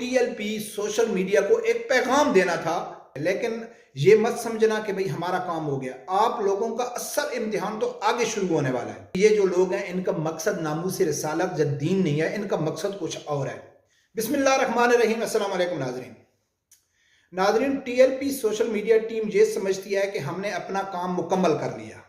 TLP social media को एक पैगाम देना था, लेकिन ये मत समझना कि भाई हमारा काम हो गया। आप लोगों का असल इम्तिहान तो आगे शुरू होने वाला है। ये जो लोग हैं इनका मकसद नामूस रिसालत या दीन नहीं है, इनका मकसद कुछ और है। बिस्मिल्लाहिर्रहमानिर्रहीम। अस्सलाम वालेकुम नाज़रीन, टीएलपी सोशल मीडिया टीम ये समझती है कि हमने अपना काम मुकम्मल कर लिया।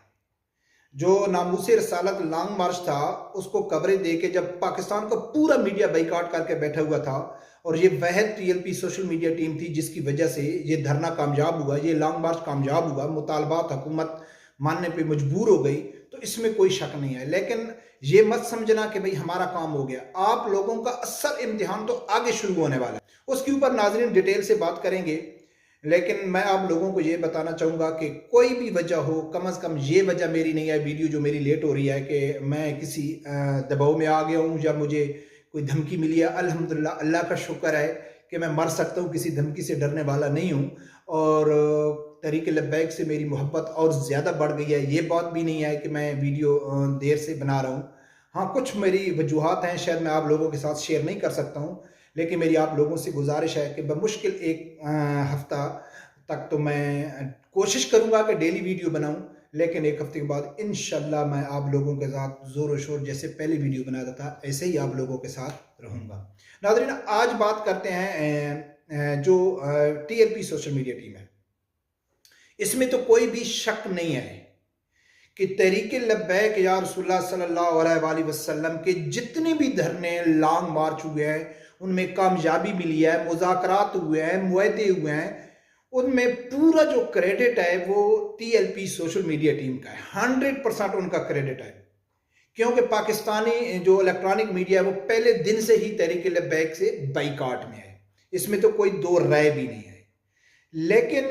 जो नामूस रिसालत लॉन्ग मार्च था उसको कवरेज दे के जब पाकिस्तान का पूरा मीडिया बाइकाट करके बैठा हुआ था, और ये वहद टीएलपी सोशल मीडिया टीम थी जिसकी वजह से ये धरना कामयाब हुआ, ये लॉन्ग मार्च कामयाब हुआ, मुतालबात हुकूमत मानने पे मजबूर हो गई, तो इसमें कोई शक नहीं है। लेकिन ये मत समझना कि भाई हमारा काम हो गया। आप लोगों का असल इम्तिहान तो आगे शुरू होने वाला है। उसके ऊपर नाज़रीन डिटेल से बात करेंगे, लेकिन मैं आप लोगों को ये बताना चाहूँगा कि कोई भी वजह हो, कम से कम ये वजह मेरी नहीं है वीडियो जो मेरी लेट हो रही है कि मैं किसी दबाव में आ गया हूँ या मुझे कोई धमकी मिली है। अल्हम्दुलिल्लाह, अल्लाह का शुक्र है कि मैं मर सकता हूँ, किसी धमकी से डरने वाला नहीं हूँ, और तहरीक लब्बैक से मेरी मोहब्बत और ज़्यादा बढ़ गई है। ये बात भी नहीं है कि मैं वीडियो देर से बना रहा हूँ। हाँ, कुछ मेरी वजूहात हैं, शायद मैं आप लोगों के साथ शेयर नहीं कर सकता हूँ, लेकिन मेरी आप लोगों से गुजारिश है कि बमुश्किल एक हफ़्ता तक तो मैं कोशिश करूँगा कि डेली वीडियो बनाऊँ, लेकिन एक हफ़्ते के बाद इंशाल्लाह मैं आप लोगों के साथ ज़ोर व शोर जैसे पहले वीडियो बनाता था ऐसे ही आप लोगों के साथ रहूँगा। नाज़रीन, आज बात करते हैं जो टीएलपी सोशल मीडिया टीम है। इसमें तो कोई भी शक नहीं है कि तहरीक लब्बैक या रसूलुल्लाह सल्लल्लाहु अलैहि वसल्लम के जितने भी धरने लॉन्ग मार्च हुए हैं उनमें कामयाबी मिली है, मुज़ाकरात हुए हैं, मुआहदे हुए हैं, उनमें पूरा जो क्रेडिट है वो टीएलपी सोशल मीडिया टीम का है। 100% उनका क्रेडिट है, क्योंकि पाकिस्तानी जो इलेक्ट्रॉनिक मीडिया है वो पहले दिन से ही तहरीक लब्बैक से बाइकाट में है, इसमें तो कोई दो राय भी नहीं है। लेकिन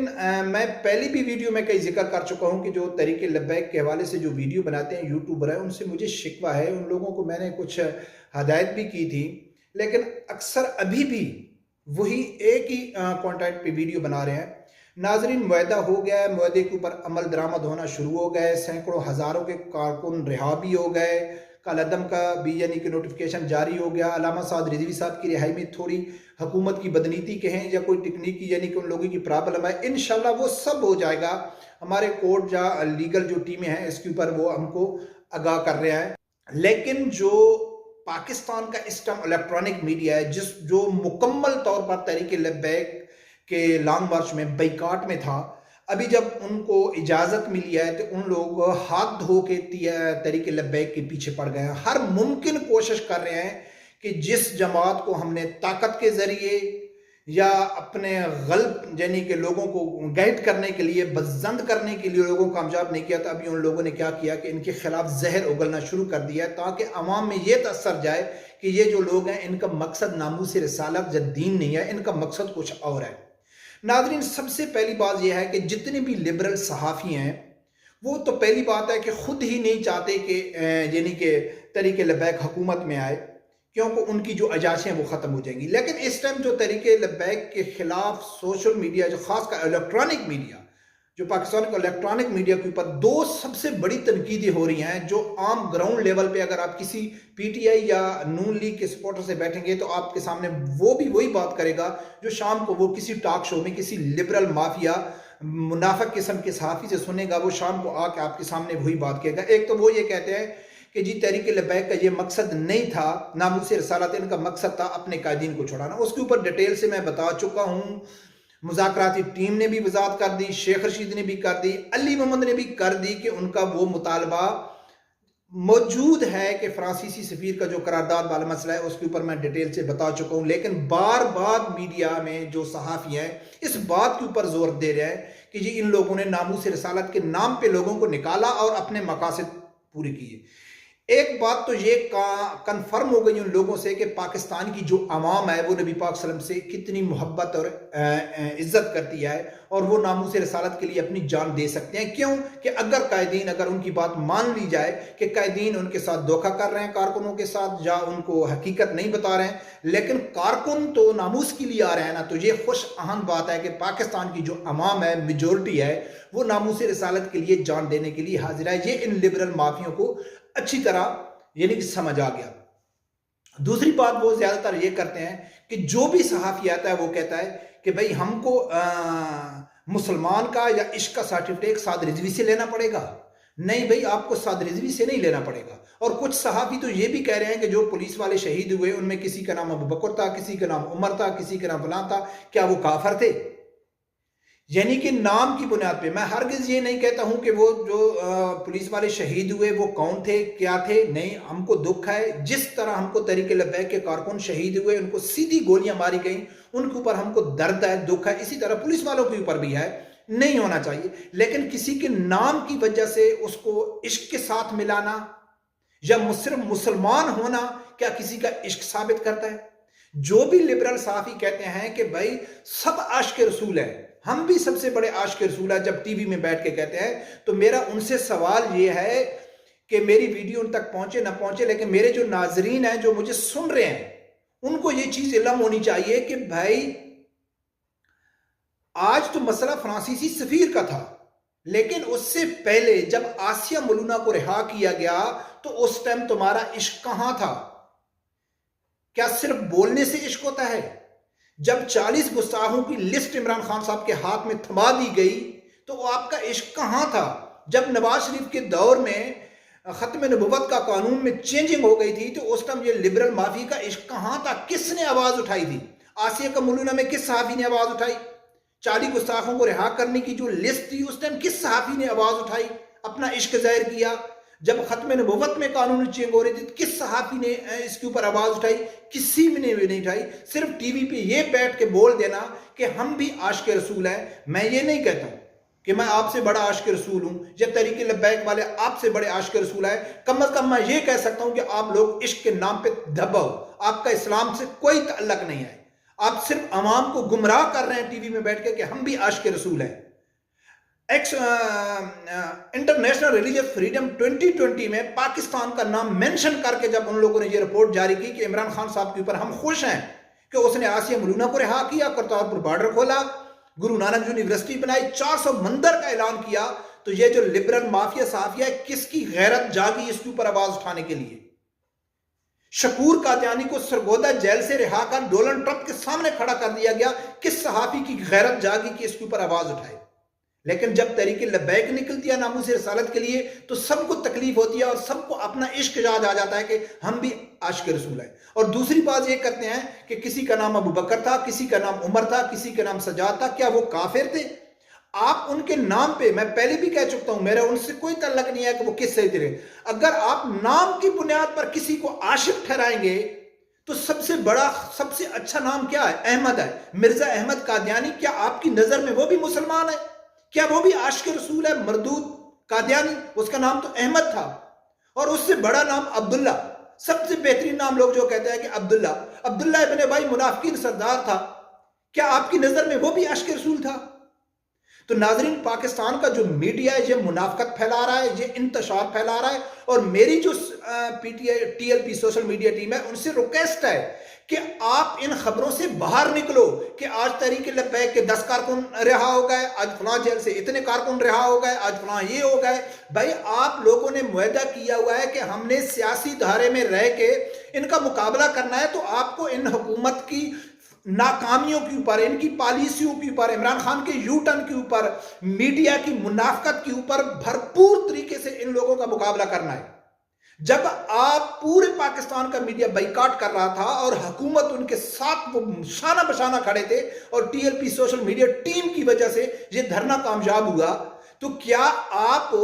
मैं पहली भी वीडियो में कई जिक्र कर चुका हूं कि जो तहरीक लब्बैक के हवाले से जो वीडियो बनाते हैं यूट्यूबर है, उनसे मुझे शिकवा है। उन लोगों को मैंने कुछ हदायत भी की थी, लेकिन अक्सर अभी भी वही एक ही कॉन्टेंट पे वीडियो बना रहे हैं। नाजरीन, मुआहदा हो गया है, मुआहदे के ऊपर अमल दरामद होना शुरू हो गए, सैकड़ों हज़ारों के कारकुन रिहा भी हो गए, कलअदम का भी यानी कि नोटिफिकेशन जारी हो गया। अल्लामा साद रिजवी साहब की रिहाई में थोड़ी हुकूमत की बदनीति के हैं या कोई टेक्निकी यानी कि उन लोगों की प्रॉब्लम है, इंशाल्लाह वो सब हो जाएगा। हमारे कोर्ट या लीगल जो टीमें हैं इसके ऊपर वो हमको आगाह कर रहे हैं। लेकिन जो पाकिस्तान का इस टाइम इलेक्ट्रॉनिक मीडिया है जो मुकम्मल तौर पर तहरीक लब्बैक के लॉन्ग मार्च में बाइकाट में था, अभी जब उनको इजाज़त मिली है तो उन लोग हाथ धो के तहरीक लब्बैक के पीछे पड़ गए हैं। हर मुमकिन कोशिश कर रहे हैं कि जिस जमात को हमने ताकत के ज़रिए या अपने गल्ब यानी कि लोगों को गाइड करने के लिए, बज़्ज़ंद करने के लिए लोगों को कामयाब नहीं किया, तो अभी उन लोगों ने क्या किया कि इनके खिलाफ जहर उगलना शुरू कर दिया, ताकि अवाम में ये तअस्सर जाए कि ये जो लोग हैं इनका मकसद नामूस रिसालत या दीन नहीं है, इनका मकसद कुछ और है। नाज़रीन, सबसे पहली बात यह है कि जितने भी लिबरल सहाफ़ी हैं वो तो पहली बात है कि खुद ही नहीं चाहते कि यानी कि तहरीक लब्बैक हुकूमत में आए, क्योंकि उनकी जो अजाज़ियाँ वो ख़त्म हो जाएंगी। लेकिन इस टाइम जो तहरीक लब्बैक के ख़िलाफ़ सोशल मीडिया, जो ख़ासकर इलेक्ट्रॉनिक मीडिया, जो पाकिस्तान के इलेक्ट्रॉनिक मीडिया के ऊपर दो सबसे बड़ी तनकीदें हो रही हैं, जो आम ग्राउंड लेवल पे अगर आप किसी पीटीआई या नून लीग के सपोर्टर से बैठेंगे तो आपके सामने वो भी वही बात करेगा जो शाम को वो किसी टॉक शो में किसी लिबरल माफिया मुनाफिक किस्म के सहाफ़ी से सुनेगा। वो शाम को आके आपके सामने वही बात कहेगा। एक तो वो ये कहते हैं कि जी तहरीक लब्बैक का ये मकसद नहीं था नामूस रिसालत, इनका मकसद था अपने कायदीन को छुड़ाना। उसके ऊपर डिटेल से मैं बता चुका हूँ। मुज़ाकराती टीम ने भी वज़ाहत कर दी, शेख रशीद ने भी कर दी, अली मोहम्मद ने भी कर दी कि उनका वो मुतालबा मौजूद है कि फ्रांसीसी सफ़ीर का जो करारदाद वाला मसला है उसके ऊपर मैं डिटेल से बता चुका हूँ। लेकिन बार बार मीडिया में जो सहाफ़ी हैं इस बात के ऊपर जोर दे रहे हैं कि जी इन लोगों ने नामूस रिसालत के नाम पे लोगों को निकाला और अपने मकासद पूरे किए। एक बात तो ये कन्फर्म हो गई उन लोगों से कि पाकिस्तान की जो अवाम है वो नबी पाक सल्लल्लाहु अलैहि वसल्लम से कितनी मोहब्बत और इज़्ज़त करती है, और वो नामूस रिसालत के लिए अपनी जान दे सकते हैं। क्यों कि अगर कायदीन, अगर उनकी बात मान ली जाए कि कायदीन उनके साथ धोखा कर रहे हैं कारकुनों के साथ, या उनको हकीकत नहीं बता रहे हैं, लेकिन कारकुन तो नामूस के लिए आ रहे हैं ना, तो ये खुश अहम बात है कि पाकिस्तान की जो अवाम है, मेजोरिटी है, वो नामूस रिसालत के लिए जान देने के लिए हाजिर है। ये इन लिबरल माफियों को अच्छी तरह यानी कि समझ आ गया। دوسری بات وہ زیادہ تر یہ کرتے ہیں کہ جو بھی صحافی آتا ہے وہ کہتا ہے کہ بھئی ہم کو مسلمان کا یا عشق کا سرٹیفکیٹ سعد رضوی سے لینا پڑے گا. نہیں بھئی، آپ کو سعد رضوی سے نہیں لینا پڑے گا. اور کچھ صحافی تو یہ بھی کہہ رہے ہیں کہ جو پولیس والے شہید ہوئے ان میں کسی کا نام ابو بکر تھا، کسی کا نام عمر تھا، کسی کا نام فلاں تھا، کیا وہ کافر تھے؟ یعنی کہ نام کی بنیاد پہ. میں ہرگز یہ نہیں کہتا ہوں کہ وہ جو پولیس والے شہید ہوئے وہ کون تھے، کیا تھے. نہیں، ہم کو دکھ ہے جس طرح ہم کو تحریک لبیک کے کارکن شہید ہوئے، ان کو سیدھی گولیاں ماری گئیں، ان کے اوپر ہم کو درد ہے، دکھ ہے. اسی طرح پولیس والوں کے اوپر بھی ہے، نہیں ہونا چاہیے. لیکن کسی کے نام کی وجہ سے اس کو عشق کے ساتھ ملانا یا صرف مسلمان ہونا کیا کسی کا عشق ثابت کرتا ہے؟ جو بھی لبرل صحافی کہتے ہیں کہ بھائی سب عاشق رسول ہیں، ہم بھی سب سے بڑے عاشق رسول ہیں، جب ٹی وی میں بیٹھ کے کہتے ہیں، تو میرا ان سے سوال یہ ہے کہ میری ویڈیو ان تک پہنچے نہ پہنچے، لیکن میرے جو ناظرین ہیں جو مجھے سن رہے ہیں ان کو یہ چیز علم ہونی چاہیے کہ بھائی آج تو مسئلہ فرانسیسی سفیر کا تھا، لیکن اس سے پہلے جب آسیہ ملونہ کو رہا کیا گیا تو اس ٹائم تمہارا عشق کہاں تھا؟ کیا صرف بولنے سے عشق ہوتا ہے؟ جب 40 گستاخوں کی لسٹ عمران خان صاحب کے ہاتھ میں تھما دی گئی تو آپ کا عشق کہاں تھا؟ جب نواز شریف کے دور میں ختم نبوت کا قانون میں چینجنگ ہو گئی تھی تو اس ٹائم یہ لبرل مافی کا عشق کہاں تھا؟ کس نے آواز اٹھائی تھی؟ آسیہ کا ملونہ میں کس صحافی نے آواز اٹھائی؟ 40 گستاخوں کو رہا کرنے کی جو لسٹ تھی اس ٹائم کس صحافی نے آواز اٹھائی، اپنا عشق ظاہر کیا؟ جب ختم نبوت میں قانون چینج ہو رہی تھی کس صحافی نے اس کے اوپر آواز اٹھائی؟ کسی نے بھی نہیں اٹھائی. صرف ٹی وی پہ یہ بیٹھ کے بول دینا کہ ہم بھی عاشق رسول ہیں. میں یہ نہیں کہتا ہوں کہ میں آپ سے بڑا عاشق رسول ہوں یا تحریک لبیک والے آپ سے بڑے عاشق رسول ہیں. کم از کم میں یہ کہہ سکتا ہوں کہ آپ لوگ عشق کے نام پہ دھبا ہو، آپ کا اسلام سے کوئی تعلق نہیں ہے. آپ صرف عوام کو گمراہ کر رہے ہیں ٹی وی میں بیٹھ کے کہ ہم بھی عاشق رسول ہیں. انٹرنیشنل ریلیجس فریڈم 2020 میں پاکستان کا نام مینشن کر کے جب ان لوگوں نے یہ رپورٹ جاری کی کہ عمران خان صاحب کے اوپر ہم خوش ہیں کہ اس نے آسیہ ملونہ کو رہا کیا، کرتارپور بارڈر کھولا، گرو نانک یونیورسٹی بنائی، 400 مندر کا اعلان کیا، تو یہ جو لبرل مافیا صحافیہ ہے کس کی غیرت جاگی اس کے اوپر آواز اٹھانے کے لیے؟ شکور قادیانی کو سرگودا جیل سے رہا کر ڈونلڈ ٹرمپ کے سامنے کھڑا کر دیا گیا، کس صحافی کی غیرت جاگی کہ اس کے اوپر آواز اٹھائے؟ لیکن جب تحریک لبیک نکلتی ہے ناموس رسالت کے لیے تو سب کو تکلیف ہوتی ہے اور سب کو اپنا عشق یاد آ جاتا ہے کہ ہم بھی عاشق رسول ہیں. اور دوسری بات یہ کرتے ہیں کہ کسی کا نام ابو بکر تھا، کسی کا نام عمر تھا، کسی کا نام سجاد تھا، کیا وہ کافر تھے؟ آپ ان کے نام پہ، میں پہلے بھی کہہ چکتا ہوں، میرا ان سے کوئی تعلق نہیں ہے کہ وہ کس سے تھے. اگر آپ نام کی بنیاد پر کسی کو عاشق ٹھہرائیں گے تو سب سے بڑا، سب سے اچھا نام کیا ہے؟ احمد ہے، مرزا احمد قادیانی. کیا آپ کی نظر میں وہ بھی مسلمان ہے؟ کیا وہ بھی عاشق رسول ہے؟ مردود قادیانی، اس کا نام تو احمد تھا، اور اس سے بڑا نام عبداللہ. سب سے بہترین نام لوگ جو کہتے ہیں کہ عبداللہ ابن بھائی منافقین سردار تھا. کیا آپ کی نظر میں وہ بھی عاشق رسول تھا؟ تو ناظرین، پاکستان کا جو میڈیا ہے یہ منافقت پھیلا رہا ہے، یہ انتشار پھیلا رہا ہے. اور میری جو T L P social media team ہے ان سے ریکویسٹ ہے کہ آپ ان خبروں سے باہر نکلو کہ آج تحریک لبیک کے 10 کارکن رہا ہو گئے، آج فلاں جیل سے اتنے کارکن رہا ہو گئے، آج فلاں یہ ہو گئے. بھائی آپ لوگوں نے معاہدہ کیا ہوا ہے کہ ہم نے سیاسی دھارے میں رہ کے ان کا مقابلہ کرنا ہے، تو آپ کو ان حکومت کی ناکامیوں کے اوپر، ان کی پالیسیوں کے اوپر، عمران خان کے یو ٹرن کے اوپر، میڈیا کی منافقت کے اوپر بھرپور طریقے سے ان لوگوں کا مقابلہ کرنا ہے. جب آپ پورے پاکستان کا میڈیا بائیکاٹ کر رہا تھا اور حکومت ان کے ساتھ وہ شانہ بشانہ کھڑے تھے اور T L P social media team کی وجہ سے یہ دھرنا کامیاب ہوا، تو کیا آپ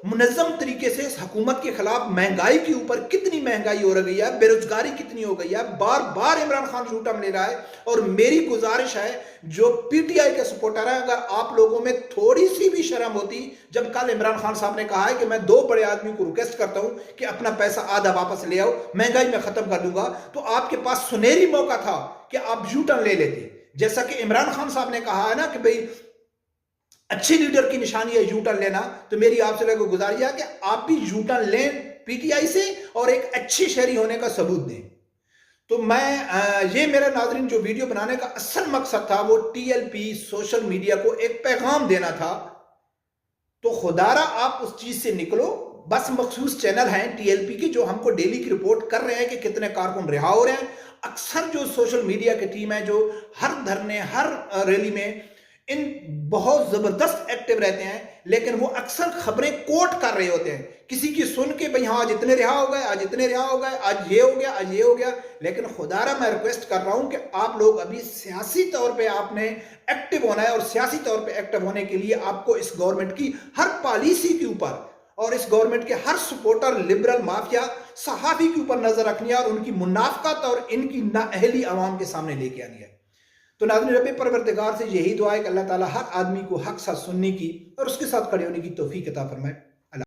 منظم طریقے سے اس حکومت کے خلاف مہنگائی کے اوپر، کتنی مہنگائی ہو رہی ہے، بے روزگاری کتنی ہو گئی ہے، بار بار عمران خان یو ٹرن لے رہا ہے. اور میری گزارش ہے جو پی ٹی آئی کے سپورٹر ہیں، اگر آپ لوگوں میں تھوڑی سی بھی شرم ہوتی، جب کل عمران خان صاحب نے کہا ہے کہ میں 2 بڑے آدمیوں کو ریکویسٹ کرتا ہوں کہ اپنا پیسہ آدھا واپس لے آؤ، مہنگائی میں ختم کر دوں گا، تو آپ کے پاس سنہری موقع تھا کہ آپ یو ٹرن لے لیتے. جیسا کہ عمران خان صاحب نے کہا ہے نا کہ بھئی اچھی لیڈر کی نشانی ہے یو ٹرن لینا، تو میری آپ سے گزارش ہے کہ آپ بھی یو ٹرن لیں پی ٹی آئی سے اور ایک اچھی شہری ہونے کا ثبوت دیں. تو میں یہ میرا ناظرین جو ویڈیو بنانے کا اصل مقصد تھا وہ T L P social media کو ایک پیغام دینا تھا. تو خدا را آپ اس چیز سے نکلو. बस मखसूस चैनल हैं टीएलपी के जो हमको डेली की रिपोर्ट कर रहे हैं कि कितने कारकुन रिहा हो रहे हैं। अक्सर जो सोशल मीडिया की टीम है जो हर धरने हर रैली में इन बहुत जबरदस्त एक्टिव रहते हैं, लेकिन वो अक्सर खबरें कोट कर रहे होते हैं किसी की सुन के, भाई हाँ आज इतने रिहा हो गए, आज इतने रिहा हो गए, आज ये हो गया, आज ये हो गया। लेकिन खुदारा मैं रिक्वेस्ट कर रहा हूं कि आप लोग अभी सियासी तौर पे आपने एक्टिव होना है, और सियासी तौर पे एक्टिव होने के लिए आपको इस गवर्नमेंट की हर पॉलिसी के ऊपर और इस गवर्नमेंट के हर सपोर्टर, लिबरल, माफिया, सहाफी के ऊपर नजर रखनी है और उनकी मुनाफकत और इनकी नाअहली आवाम के सामने लेके आनी है। तो नाज़रीन, रब परवरदिगार से यही दुआ है कि अल्लाह ताला हर आदमी को हक साथ सुनने की और उसके साथ खड़े होने की तौफीक अता फरमाए।